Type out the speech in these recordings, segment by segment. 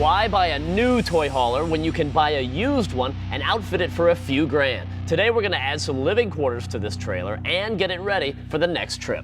Why buy a new toy hauler when you can buy a used one and outfit it for a few grand? Today we're going to add some living quarters to this trailer and get it ready for the next trip.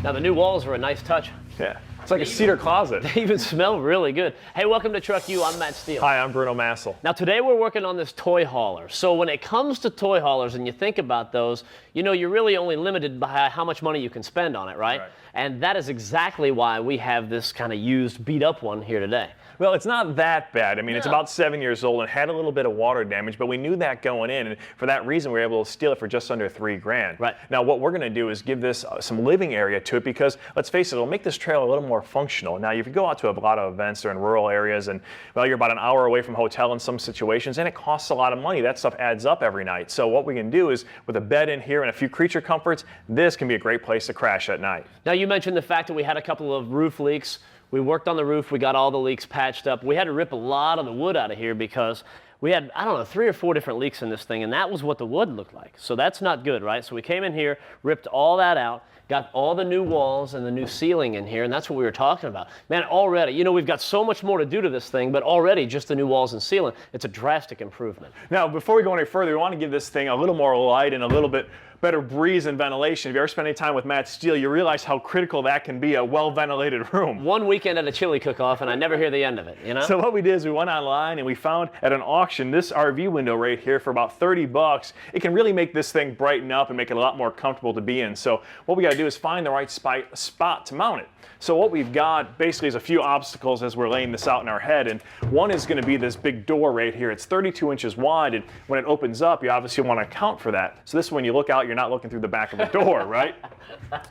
Now the new walls are a nice touch. Yeah, it's like a cedar closet. They even smell really good. Hey, welcome to TruckU. I'm Matt Steele. Hi, I'm Bruno Massel. Now today we're working on this toy hauler. So when it comes to toy haulers and you think about those, you know you're really only limited by how much money you can spend on it, right? And that is exactly why we have this kind of used, beat up one here today. Well, it's not that bad. I mean, it's about 7 years old and had a little bit of water damage, but we knew that going in, and for that reason, we were able to steal it for just under $3 grand. Right. Now, what we're going to do is give this some living area to it because, let's face it, it'll make this trailer a little more functional. Now, if you go out to a lot of events or in rural areas, and, well, you're about an hour away from a hotel in some situations, and it costs a lot of money. That stuff adds up every night. So what we can do is, with a bed in here and a few creature comforts, this can be a great place to crash at night. Now, you mentioned the fact that we had a couple of roof leaks. We worked on the roof, we got all the leaks patched up. We had to rip a lot of the wood out of here because we had, I don't know, 3 or 4 different leaks in this thing, and that was what the wood looked like. So that's not good, right? So we came in here, ripped all that out, got all the new walls and the new ceiling in here, and that's what we were talking about. Man, already, you know, we've got so much more to do to this thing, but already just the new walls and ceiling, it's a drastic improvement. Now, before we go any further, we want to give this thing a little more light and a little bit better breeze and ventilation. If you ever spend any time with Matt Steele, you realize how critical that can be, a well-ventilated room. One weekend at a chili cook-off, and I never hear the end of it, you know? So what we did is we went online and we found at an auction this RV window right here for about 30 bucks. It can really make this thing brighten up and make it a lot more comfortable to be in. So what we got to do is find the right spot to mount it. So what we've got basically is a few obstacles as we're laying this out in our head, and one is going to be this big door right here. It's 32 inches wide, and when it opens up, you obviously want to account for that. So this, when you look out, you're not looking through the back of the door, right?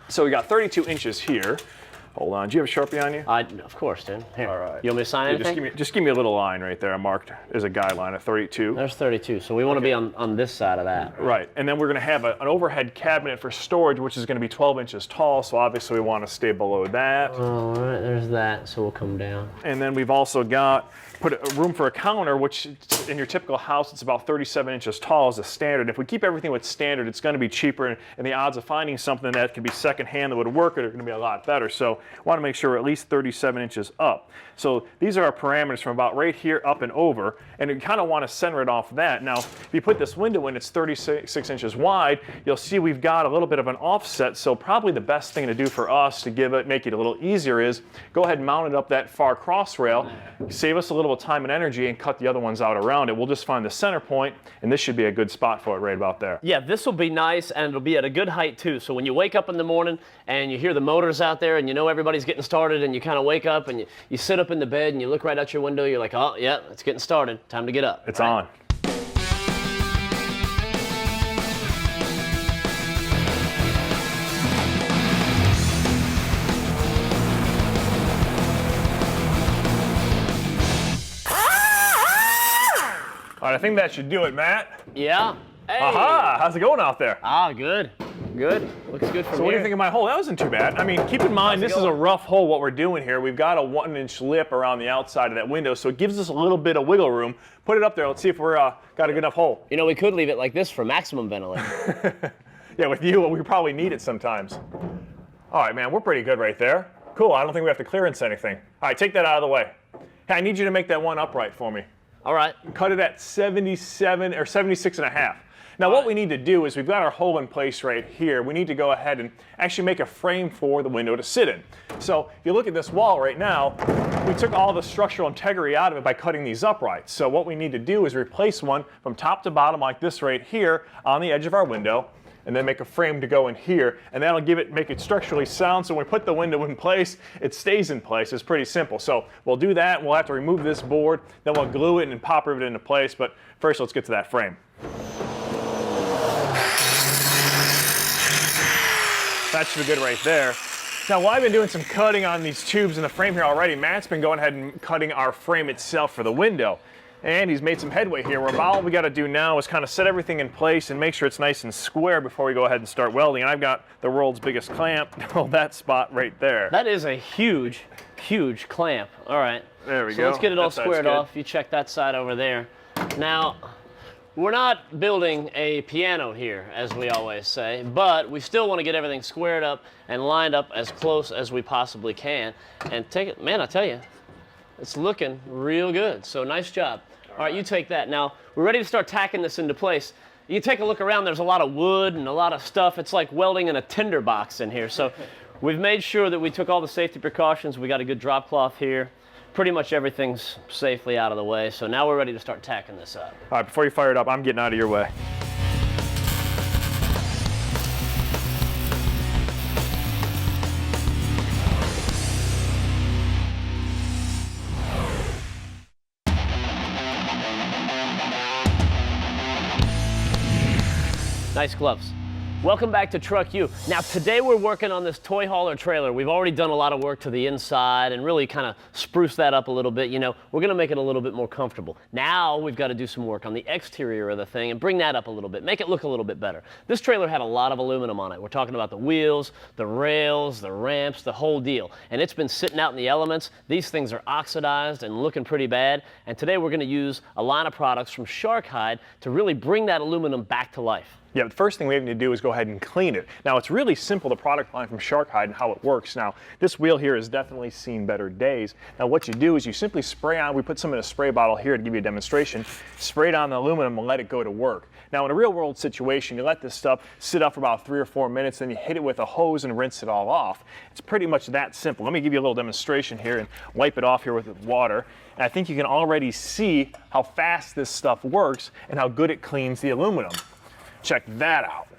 So we got 32 inches here. Hold on, do you have a Sharpie on you? Of course, dude. Here. All right. You want me to sign anything? Just give me a little line right there. I marked as a guideline at 32. There's 32, so we want to be on this side of that. Right, and then we're going to have an overhead cabinet for storage, which is going to be 12 inches tall, so obviously we want to stay below that. All right, there's that, so we'll come down. And then we've also got put a room for a counter, which in your typical house, it's about 37 inches tall as a standard. If we keep everything with standard, it's going to be cheaper, and the odds of finding something that can be secondhand that would work are going to be a lot better. So we want to make sure we're at least 37 inches up. So these are our parameters from about right here up and over, and you kind of want to center it off that. Now, if you put this window in, it's 36 inches wide, you'll see we've got a little bit of an offset, so probably the best thing to do for us to make it a little easier is go ahead and mount it up that far cross rail, save us a little time and energy, and cut the other ones out around it. We'll just find the center point, and this should be a good spot for it right about there. Yeah, this will be nice, and it'll be at a good height too. So when you wake up in the morning and you hear the motors out there and you know everybody's getting started, and you kind of wake up and you sit up in the bed and you look right out your window, you're like, oh yeah, it's getting started. Time to get up. It's on. All right, I think that should do it, Matt. Yeah. Hey. Aha! How's it going out there? Ah, good. Good. Looks good from So what do you think of my hole? That wasn't too bad. I mean, keep in mind, this is a rough hole, what we're doing here. We've got a 1-inch lip around the outside of that window, so it gives us a little bit of wiggle room. Put it up there. Let's see if we're got a good enough hole. You know, we could leave it like this for maximum ventilation. Yeah, with you, we probably need it sometimes. All right, man, we're pretty good right there. Cool, I don't think we have to clearance anything. All right, take that out of the way. Hey, I need you to make that one upright for me. All right. Cut it at 77 or 76 and a half. Now what we need to do is we've got our hole in place right here. We need to go ahead and actually make a frame for the window to sit in. So if you look at this wall right now, we took all the structural integrity out of it by cutting these uprights. So what we need to do is replace one from top to bottom like this right here on the edge of our window, and then make a frame to go in here, and that'll make it structurally sound, so when we put the window in place, it stays in place. It's pretty simple. So we'll do that, and we'll have to remove this board, then we'll glue it and pop rivet it into place, but first let's get to that frame. That should be good right there. Now, while I've been doing some cutting on these tubes in the frame here already, Matt's been going ahead and cutting our frame itself for the window. And he's made some headway here, where all we got to do now is kind of set everything in place and make sure it's nice and square before we go ahead and start welding. And I've got the world's biggest clamp, well, that spot right there. That is a huge, huge clamp. All right. There we So go. let's get it all That side's squared good. off. You check that side over there. Now, we're not building a piano here, as we always say, but we still want to get everything squared up and lined up as close as we possibly can. And take it, man, I tell you, it's looking real good. So nice job. All right, you take that. Now, we're ready to start tacking this into place. You take a look around, there's a lot of wood and a lot of stuff. It's like welding in a tinder box in here. So we've made sure that we took all the safety precautions. We got a good drop cloth here. Pretty much everything's safely out of the way. So now we're ready to start tacking this up. All right, before you fire it up, I'm getting out of your way. Nice gloves. Welcome back to TruckU. Now today we're working on this toy hauler trailer. We've already done a lot of work to the inside and really kind of spruce that up a little bit. You know, we're gonna make it a little bit more comfortable. Now we've got to do some work on the exterior of the thing and bring that up a little bit, make it look a little bit better. This trailer had a lot of aluminum on it. We're talking about the wheels, the rails, the ramps, the whole deal. And it's been sitting out in the elements. These things are oxidized and looking pretty bad. And today we're gonna use a line of products from Shark Hide to really bring that aluminum back to life. Yeah, the first thing we need to do is go ahead and clean it. Now, it's really simple, the product line from Shark Hide and how it works. Now, this wheel here has definitely seen better days. Now, what you do is you simply spray on, we put some in a spray bottle here to give you a demonstration, spray it on the aluminum and let it go to work. Now, in a real world situation, you let this stuff sit up for about 3 or 4 minutes, then you hit it with a hose and rinse it all off. It's pretty much that simple. Let me give you a little demonstration here and wipe it off here with water. And I think you can already see how fast this stuff works and how good it cleans the aluminum. Check that out.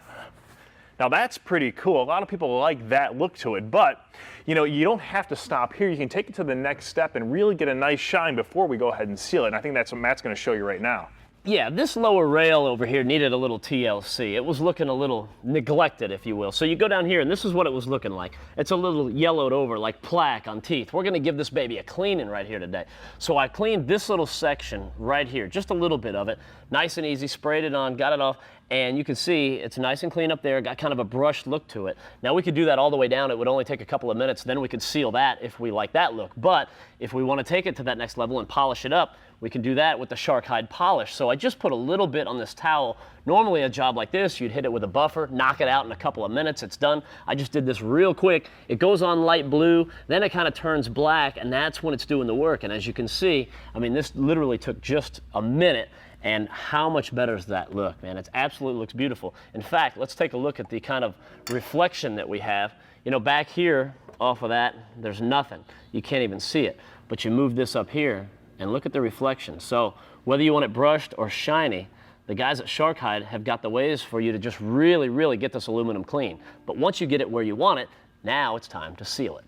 Now that's pretty cool. A lot of people like that look to it, but you know, you don't have to stop here. You can take it to the next step and really get a nice shine before we go ahead and seal it. And I think that's what Matt's going to show you right now. Yeah, this lower rail over here needed a little TLC. It was looking a little neglected, if you will. So you go down here, and this is what it was looking like. It's a little yellowed over, like plaque on teeth. We're gonna give this baby a cleaning right here today. So I cleaned this little section right here, just a little bit of it. Nice and easy, sprayed it on, got it off, and you can see it's nice and clean up there, got kind of a brushed look to it. Now we could do that all the way down. It would only take a couple of minutes, then we could seal that if we like that look. But if we wanna take it to that next level and polish it up, we can do that with the Shark Hide polish. So I just put a little bit on this towel. Normally a job like this, you'd hit it with a buffer, knock it out in a couple of minutes, it's done. I just did this real quick. It goes on light blue, then it kind of turns black, and that's when it's doing the work. And as you can see, I mean, this literally took just a minute. And how much better does that look, man? It absolutely looks beautiful. In fact, let's take a look at the kind of reflection that we have. You know, back here, off of that, there's nothing. You can't even see it. But you move this up here, and look at the reflection. So whether you want it brushed or shiny, the guys at Shark Hide have got the ways for you to just really, really get this aluminum clean. But once you get it where you want it, now it's time to seal it.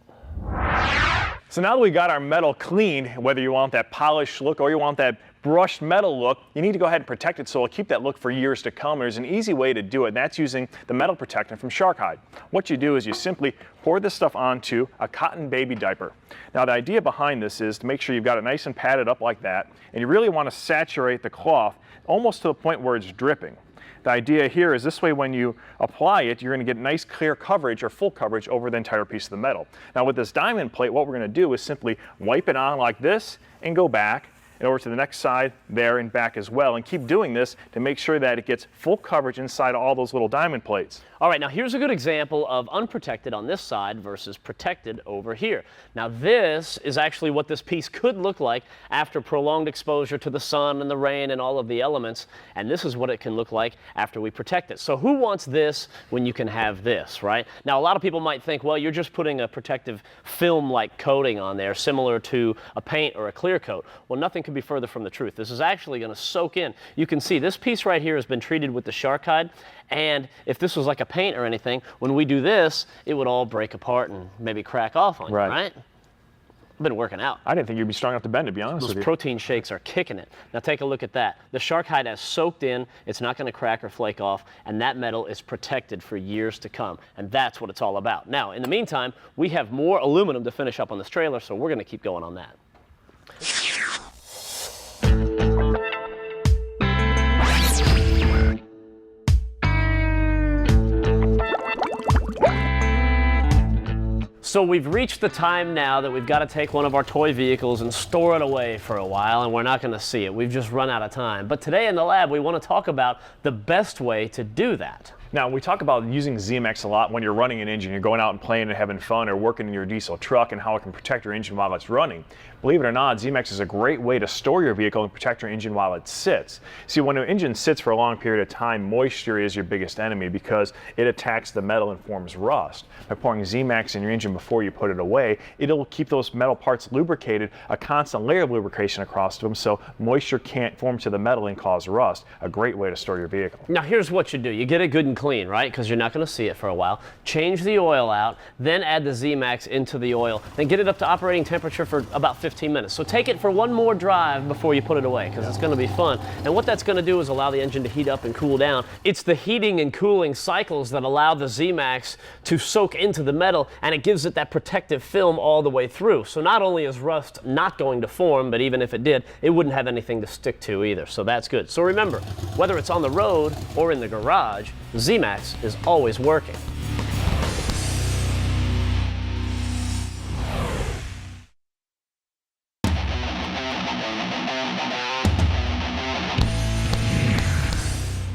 So now that we got our metal clean, whether you want that polished look or you want that brushed metal look, you need to go ahead and protect it so it'll keep that look for years to come. There's an easy way to do it, and that's using the metal protectant from Shark Hide. What you do is you simply pour this stuff onto a cotton baby diaper. Now the idea behind this is to make sure you've got it nice and padded up like that, and you really want to saturate the cloth almost to the point where it's dripping. The idea here is this way when you apply it, you're going to get nice clear coverage or full coverage over the entire piece of the metal. Now with this diamond plate, what we're going to do is simply wipe it on like this and go back and over to the next side, there and back as well, and keep doing this to make sure that it gets full coverage inside all those little diamond plates. All right, now here's a good example of unprotected on this side versus protected over here. Now this is actually what this piece could look like after prolonged exposure to the sun and the rain and all of the elements, and this is what it can look like after we protect it. So who wants this when you can have this, right? Now a lot of people might think, well, you're just putting a protective film-like coating on there, similar to a paint or a clear coat. Well, nothing could be further from the truth. This is actually going to soak in. You can see this piece right here has been treated with the Shark Hide, and if this was like a paint or anything, when we do this, it would all break apart and maybe crack off on you, right? I've been working out. I didn't think you'd be strong enough to bend, to be honest Those with you. protein shakes are kicking it. Now take a look at that. The shark hide has soaked in, it's not going to crack or flake off, and that metal is protected for years to come. And that's what it's all about. Now, in the meantime, we have more aluminum to finish up on this trailer, so we're going to keep going on that. So we've reached the time now that we've got to take one of our toy vehicles and store it away for a while, and we're not going to see it. We've just run out of time. But today in the lab, we want to talk about the best way to do that. Now, we talk about using ZMAX a lot when you're running an engine. You're going out and playing and having fun or working in your diesel truck and how it can protect your engine while it's running. Believe it or not, ZMAX is a great way to store your vehicle and protect your engine while it sits. See, when an engine sits for a long period of time, moisture is your biggest enemy because it attacks the metal and forms rust. By pouring ZMAX in your engine before you put it away, it'll keep those metal parts lubricated, a constant layer of lubrication across them, so moisture can't form to the metal and cause rust. A great way to store your vehicle. Now here's what you do. You get it good and clean, right? Because you're not going to see it for a while. Change the oil out, then add the ZMAX into the oil. Then get it up to operating temperature for about 15 minutes. So take it for one more drive before you put it away, because it's going to be fun. And what that's going to do is allow the engine to heat up and cool down. It's the heating and cooling cycles that allow the ZMAX to soak into the metal, and it gives it that protective film all the way through. So not only is rust not going to form, but even if it did, it wouldn't have anything to stick to either. So that's good. So remember, whether it's on the road or in the garage, ZMAX is always working.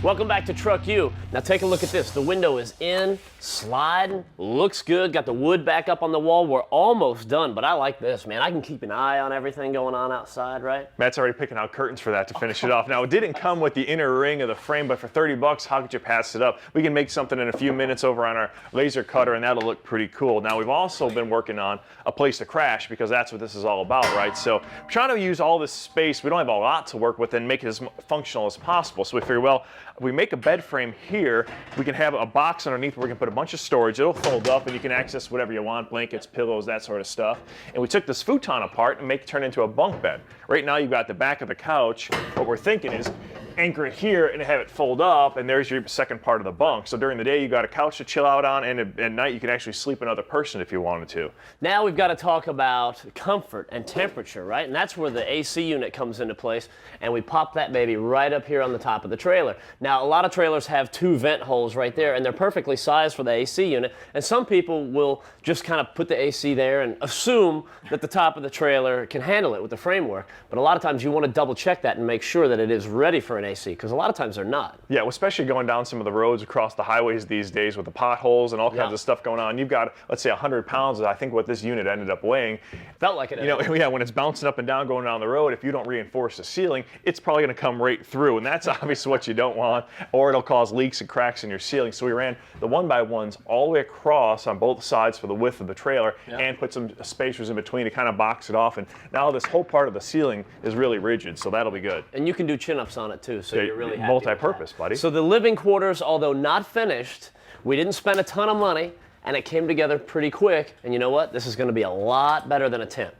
Welcome back to TruckU. Now take a look at this. The window is in, sliding, looks good, got the wood back up on the wall. We're almost done, but I like this, man. I can keep an eye on everything going on outside, right? Matt's already picking out curtains for that to finish it off. Now, it didn't come with the inner ring of the frame, but for 30 bucks, how could you pass it up? We can make something in a few minutes over on our laser cutter, and that'll look pretty cool. Now, we've also been working on a place to crash, because that's what this is all about, right? So we're trying to use all this space. We don't have a lot to work with and make it as functional as possible. So we figured, well, if we make a bed frame here, we can have a box underneath where we can put a bunch of storage. It'll fold up and you can access whatever you want, blankets, pillows, that sort of stuff. And we took this futon apart and make it turn into a bunk bed. Right now you've got the back of the couch. What we're thinking is anchor it here and have it fold up, and there's your second part of the bunk. So during the day you got a couch to chill out on, and at night you can actually sleep another person if you wanted to. Now we've got to talk about comfort and temperature, right? And that's where the AC unit comes into place, and we pop that baby right up here on the top of the trailer. Now a lot of trailers have two vent holes right there, and they're perfectly sized for the AC unit, and some people will just kind of put the AC there and assume that the top of the trailer can handle it with the framework. But a lot of times you want to double check that and make sure that it is ready for an AC, because a lot of times they're not. Yeah, well, especially going down some of the roads across the highways these days with the potholes and all kinds of stuff going on. You've got, let's say, 100 pounds, I think what this unit ended up weighing. Felt like it. You know, yeah, when it's bouncing up and down going down the road, if you don't reinforce the ceiling, it's probably going to come right through, and that's obviously what you don't want, or it'll cause leaks and cracks in your ceiling. So we ran the 1x1s all the way across on both sides for the width of the trailer, and put some spacers in between to kind of box it off, and now this whole part of the ceiling is really rigid, so that'll be good. And you can do chin-ups on it too, so you're really happy. Multi-purpose, buddy. So the living quarters, although not finished, we didn't spend a ton of money, and it came together pretty quick. And you know what? This is going to be a lot better than a tent.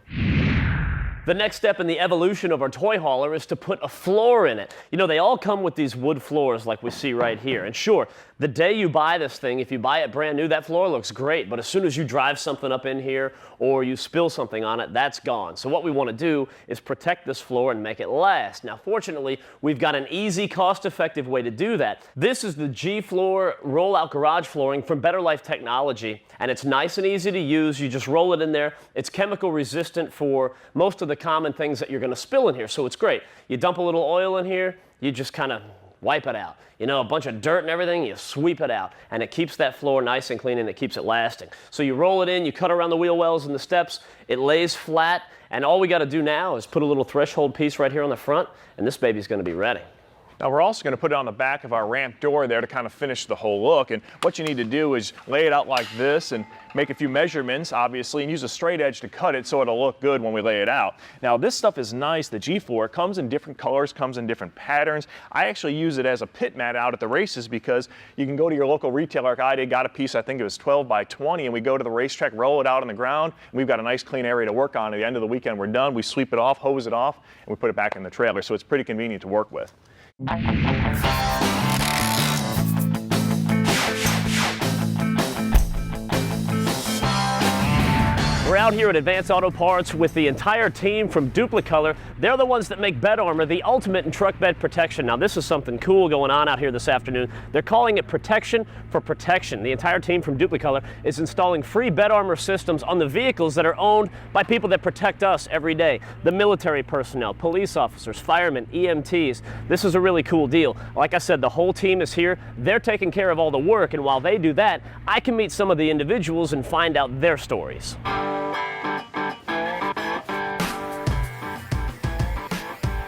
The next step in the evolution of our toy hauler is to put a floor in it. You know, they all come with these wood floors like we see right here. And sure, the day you buy this thing, if you buy it brand new, that floor looks great. But as soon as you drive something up in here or you spill something on it, that's gone. So what we want to do is protect this floor and make it last. Now, fortunately, we've got an easy, cost-effective way to do that. This is the G-Floor rollout garage flooring from Better Life Technology. And it's nice and easy to use. You just roll it in there. It's chemical resistant for most of the common things that you're going to spill in here, so it's great. You dump a little oil in here, you just kind of wipe it out. You know, a bunch of dirt and everything, you sweep it out, and it keeps that floor nice and clean, and it keeps it lasting. So you roll it in, you cut around the wheel wells and the steps, it lays flat, and all we got to do now is put a little threshold piece right here on the front, and this baby's going to be ready. Now we're also going to put it on the back of our ramp door there to kind of finish the whole look, and what you need to do is lay it out like this and make a few measurements, obviously, and use a straight edge to cut it so it'll look good when we lay it out. Now, this stuff is nice. The G4 comes in different colors, comes in different patterns. I actually use it as a pit mat out at the races because you can go to your local retailer like I did, got a piece, I think it was 12 by 20, and we go to the racetrack, roll it out on the ground, and we've got a nice clean area to work on. At the end of the weekend, we're done. We sweep it off, hose it off, and we put it back in the trailer. So it's pretty convenient to work with. We're out here at Advanced Auto Parts with the entire team from Duplicolor. They're the ones that make bed armor, the ultimate in truck bed protection. Now, this is something cool going on out here this afternoon. They're calling it protection for protection. The entire team from Duplicolor is installing free bed armor systems on the vehicles that are owned by people that protect us every day. The military personnel, police officers, firemen, EMTs. This is a really cool deal. Like I said, the whole team is here. They're taking care of all the work, and while they do that, I can meet some of the individuals and find out their stories.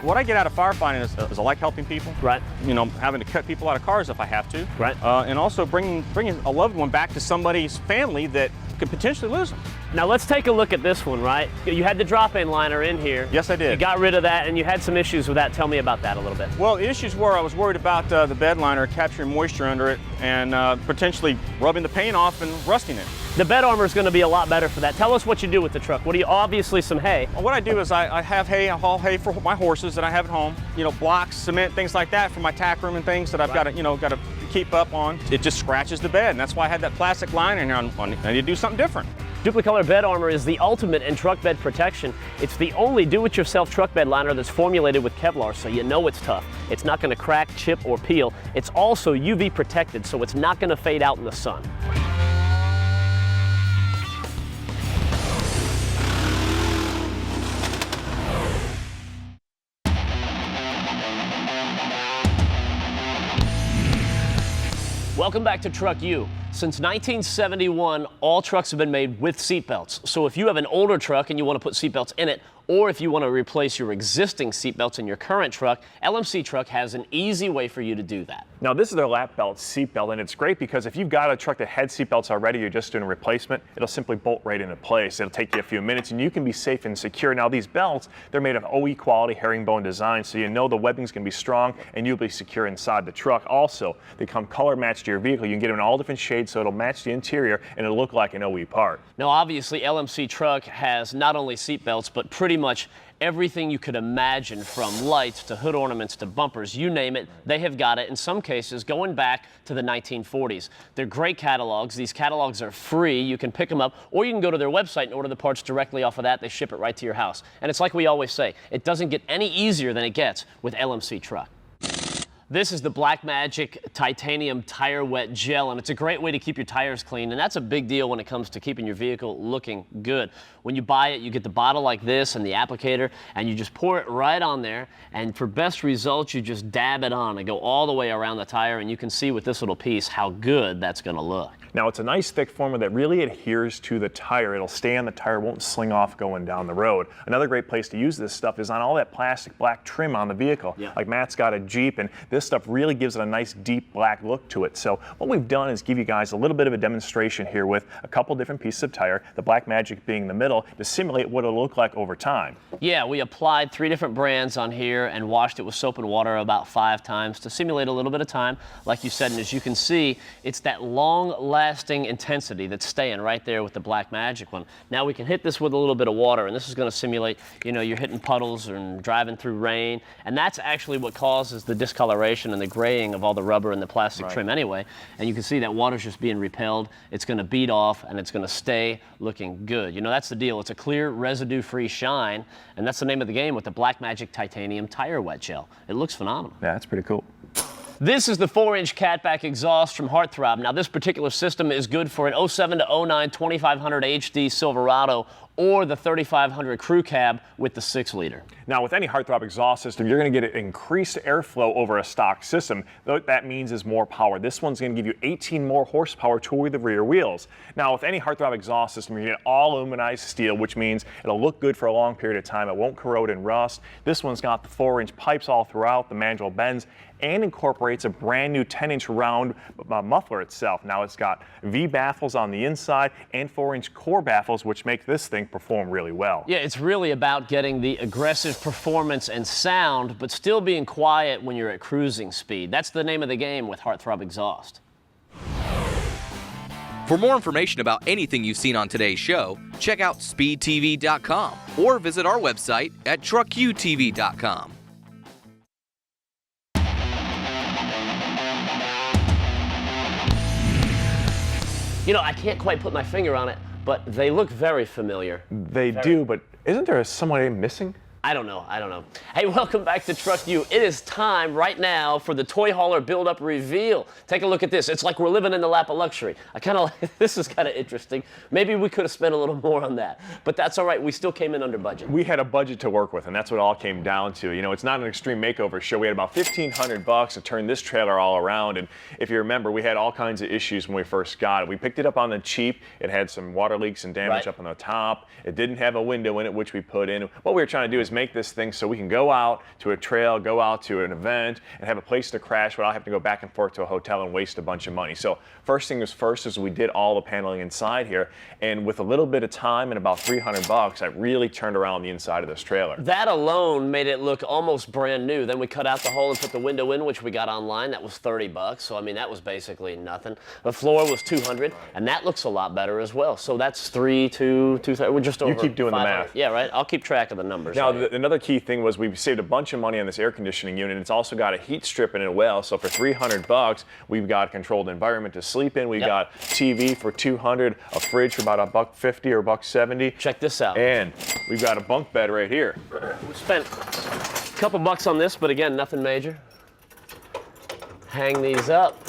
What I get out of firefighting is I like helping people. Right. You know, having to cut people out of cars if I have to. Right. And also bringing a loved one back to somebody's family that could potentially lose them. Now let's take a look at this one, right? You had the drop-in liner in here. Yes, I did. You got rid of that, and you had some issues with that. Tell me about that a little bit. Well, the issues were I was worried about the bed liner capturing moisture under it and potentially rubbing the paint off and rusting it. The bed armor is going to be a lot better for that. Tell us what you do with the truck. What do you, obviously some hay. Well, what I do is I have hay, I haul hay for my horses that I have at home. You know, blocks, cement, things like that for my tack room and things that I've got to keep up on. It just scratches the bed, and that's why I had that plastic liner in here on it. I need to do something different. Duplicolor bed armor is the ultimate in truck bed protection. It's the only do-it-yourself truck bed liner that's formulated with Kevlar, so you know it's tough. It's not going to crack, chip, or peel. It's also UV protected, so it's not going to fade out in the sun. Welcome back to TruckU. Since 1971, all trucks have been made with seatbelts. So if you have an older truck and you want to put seatbelts in it, or if you want to replace your existing seatbelts in your current truck, LMC Truck has an easy way for you to do that. Now, this is their lap belt seatbelt, and it's great because if you've got a truck that had seatbelts already, you're just doing a replacement, it'll simply bolt right into place. It'll take you a few minutes, and you can be safe and secure. Now, these belts, they're made of OE quality herringbone design, so you know the webbing's going to be strong, and you'll be secure inside the truck. Also, they come color matched to your vehicle. You can get them in all different shades, so it'll match the interior, and it'll look like an OE part. Now, obviously, LMC Truck has not only seatbelts, but pretty much everything you could imagine, from lights to hood ornaments to bumpers, you name it, they have got it, in some cases going back to the 1940s. They're great catalogs. These catalogs are free. You can pick them up, or you can go to their website and order the parts directly off of that. They ship it right to your house. And it's like we always say, it doesn't get any easier than it gets with LMC Truck. This is the Black Magic Titanium Tire Wet Gel, and it's a great way to keep your tires clean, and that's a big deal when it comes to keeping your vehicle looking good. When you buy it, you get the bottle like this and the applicator, and you just pour it right on there, and for best results, you just dab it on and go all the way around the tire, and you can see with this little piece how good that's going to look. Now, it's a nice thick formula that really adheres to the tire. It'll stay on the tire, won't sling off going down the road. Another great place to use this stuff is on all that plastic black trim on the vehicle. Yeah. Like Matt's got a Jeep, and this stuff really gives it a nice deep black look to it. So what we've done is give you guys a little bit of a demonstration here with a couple different pieces of tire, the Black Magic being in the middle, to simulate what it'll look like over time. Yeah, we applied 3 different brands on here and washed it with soap and water about 5 times to simulate a little bit of time, like you said, and as you can see, it's that long-lasting intensity that's staying right there with the Black Magic one. Now we can hit this with a little bit of water, and this is going to simulate, you know, you're hitting puddles and driving through rain, and that's actually what causes the discoloration and the graying of all the rubber and the plastic trim anyway. And you can see that water's just being repelled. It's going to beat off, and it's going to stay looking good. You know, that's the deal. It's a clear, residue-free shine, and that's the name of the game with the Black Magic Titanium Tire Wet Gel. It looks phenomenal. Yeah, that's pretty cool. This is the 4-inch catback exhaust from Heartthrob. Now, this particular system is good for an 07 to 09 2500 HD Silverado or the 3500 crew cab with the 6-liter. Now, with any Heartthrob exhaust system, you're going to get increased airflow over a stock system. What that means is more power. This one's going to give you 18 more horsepower to the rear wheels. Now, with any Heartthrob exhaust system, you're going to get all aluminized steel, which means it'll look good for a long period of time. It won't corrode and rust. This one's got the 4-inch pipes all throughout, the manual bends, and incorporates a brand new 10-inch round muffler itself. Now it's got V baffles on the inside and 4-inch core baffles, which make this thing perform really well. Yeah, it's really about getting the aggressive performance and sound, but still being quiet when you're at cruising speed. That's the name of the game with Heartthrob exhaust. For more information about anything you've seen on today's show, check out speedtv.com or visit our website at truckutv.com. You know, I can't quite put my finger on it, but they look very familiar. They do, but isn't there somebody missing? I don't know. Hey, welcome back to TruckU. It is time right now for the toy hauler build-up reveal. Take a look at this. It's like we're living in the lap of luxury. This is kind of interesting. Maybe we could have spent a little more on that, but that's all right. We still came in under budget. We had a budget to work with, and that's what it all came down to. You know, it's not an extreme makeover show. We had about $1,500 to turn this trailer all around, and if you remember, we had all kinds of issues when we first got it. We picked it up on the cheap. It had some water leaks and damage up on the top. It didn't have a window in it, which we put in. What we were trying to do is make this thing so we can go out to a trail, go out to an event, and have a place to crash without having to go back and forth to a hotel and waste a bunch of money. So first thing was first is we did all the paneling inside here, and with a little bit of time and about $300, I really turned around the inside of this trailer. That alone made it look almost brand new. Then we cut out the hole and put the window in, which we got online. That was $30. So I mean, that was basically nothing. The floor was $200, and that looks a lot better as well. So that's $3, $2, $2. We're just over. You keep doing the math. Yeah, right. I'll keep track of the numbers. Now, another key thing was we saved a bunch of money on this air conditioning unit. It's also got a heat strip in it as well. So for $300, we've got a controlled environment to sleep in. We've got TV for $200, a fridge for about $1.50 or $1.70. Check this out. And we've got a bunk bed right here. We spent a couple bucks on this, but again, nothing major. Hang these up.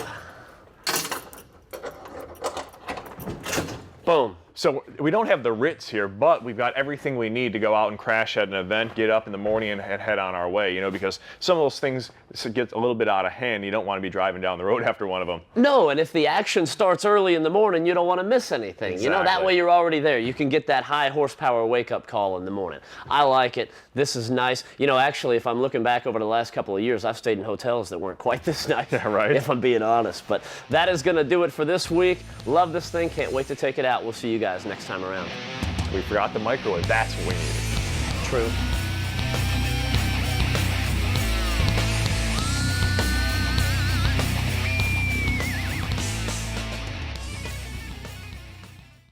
Boom. So we don't have the Ritz here, but we've got everything we need to go out and crash at an event, get up in the morning and head on our way, you know, because some of those things get a little bit out of hand. You don't want to be driving down the road after one of them. No, and if the action starts early in the morning, you don't want to miss anything. Exactly. You know, that way you're already there. You can get that high horsepower wake-up call in the morning. I like it. This is nice. You know, actually, if I'm looking back over the last couple of years, I've stayed in hotels that weren't quite this nice, right? If I'm being honest. But that is going to do it for this week. Love this thing. Can't wait to take it out. We'll see you guys next time around. We forgot the microwave. That's what we needed. True.